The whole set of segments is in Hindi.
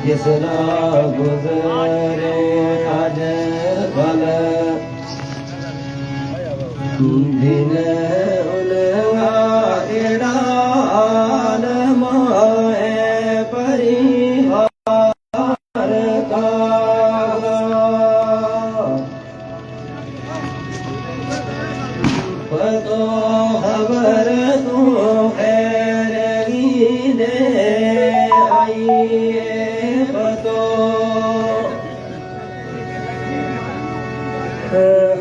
जिसना गुजरे अज कल दिन उनका एड़ा आलम है परिवार का पतो खबर तू खैर की दे आई पतो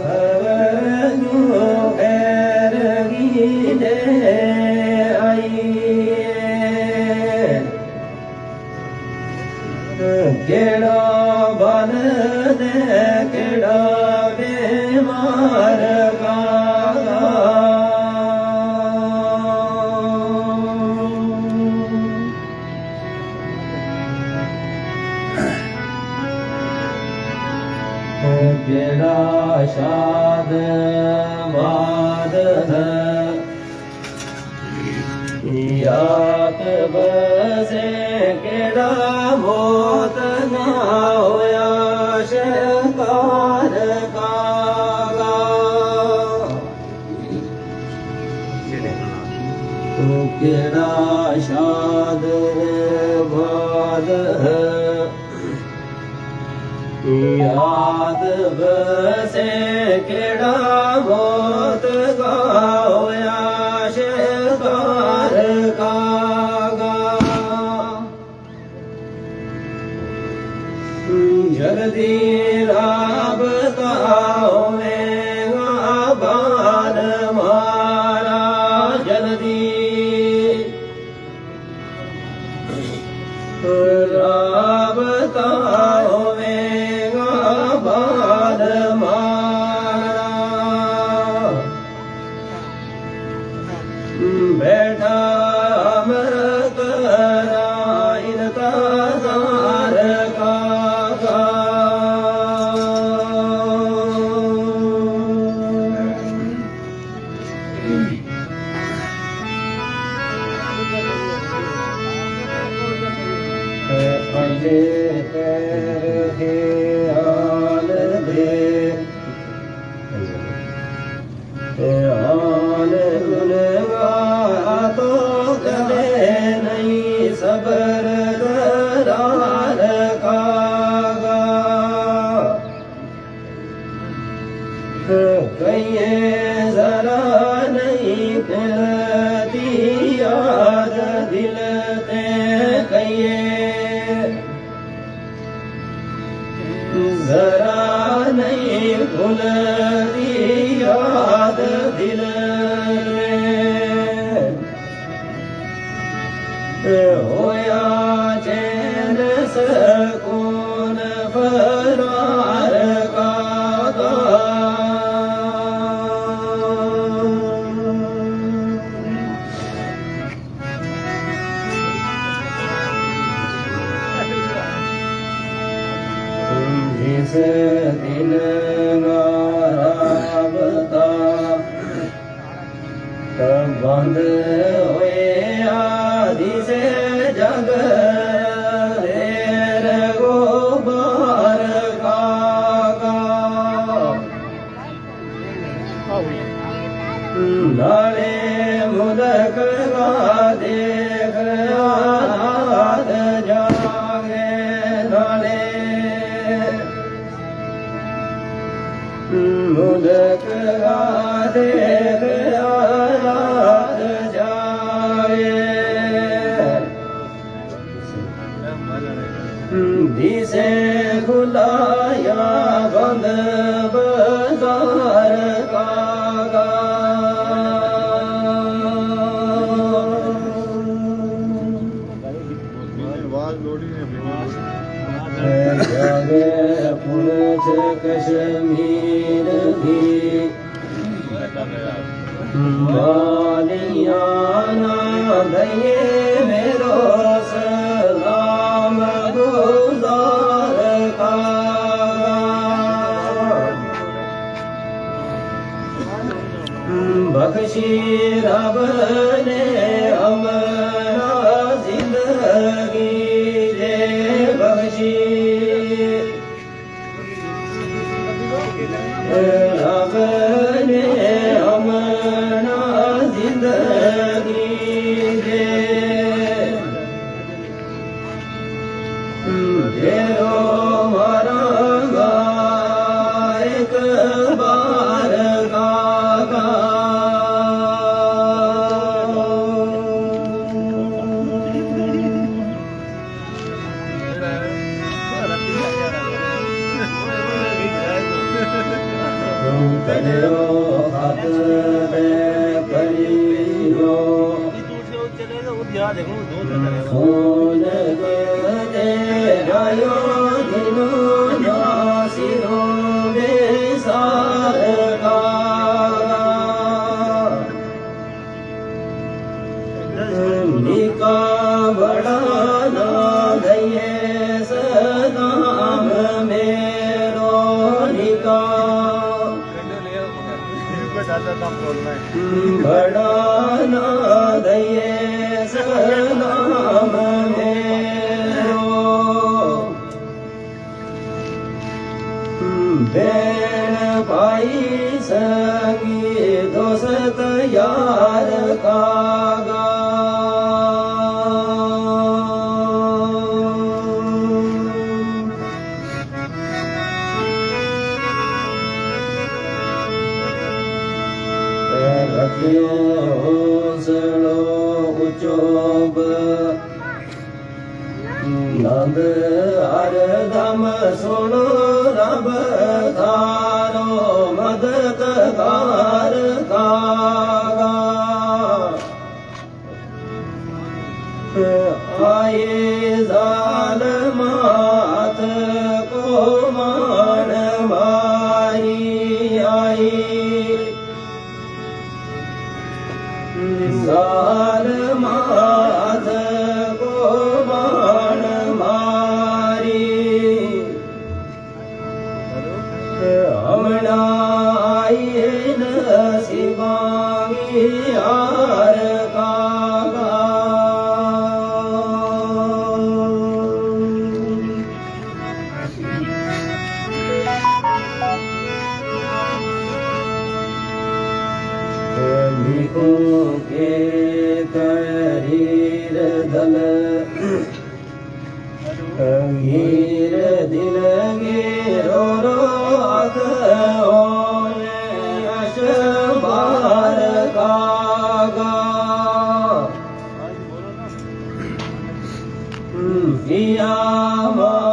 खबर तू खैर की दे आई केड़ा बल दे केड़ा बीमार का केड़ा शाद बाद यात बसे केड़ा मौत ना होया शिकार कागा केड़ा शाद बाद याद बसे केड़ा मौत का होया शिकार कागा जल्दी राबता होवेगा बाल मारा जल्दी राबता होवेगा बाल मारा बैठा अमृत इंतजार का अजे पैर है आल दे आल गुनगा तो गले नहीं सबर दरार कागा कहिए जरा नहीं खिलती याद दिल ते कहिए जरा नहीं भूलती याद दिल में होया चैन सकून फरार कागा जिस दिल राबता तब बंद हुए आदि से जग रेर गोबार कागा नाले मुल्क का देख आराध जागे नाले मुल्क का देख आराध जागे दिसे खुलाया बंद बाजार कागा जागे पुरज कश्मीर भी मालियाना गए मेरो सलाम गुजार कागा बख्शी रब ने हमारा जिंदगी दे ફૂલ કે રાયો દિનો નાસિરો બેસાર નિકા બડા ના દઈએ સદામ મેરો નિકા બડા ના દઈએ સદામ મેરો બેન ભાઈ સંગી દોસ્ત યાર કાગા હોસલો ઉચોબ નંદ હરદમ સુણો રબ તારો મદદગાર કાગા આયે ઝાલમાત કો માન મારી આઈ ઝાલમાત કો માન મારી હમણાં આયે નસીબાવી યાર મીઠો કે કરીર દલ ગીર દિલ ગીરો રોખ ઓને અશબાર કાગા પિયા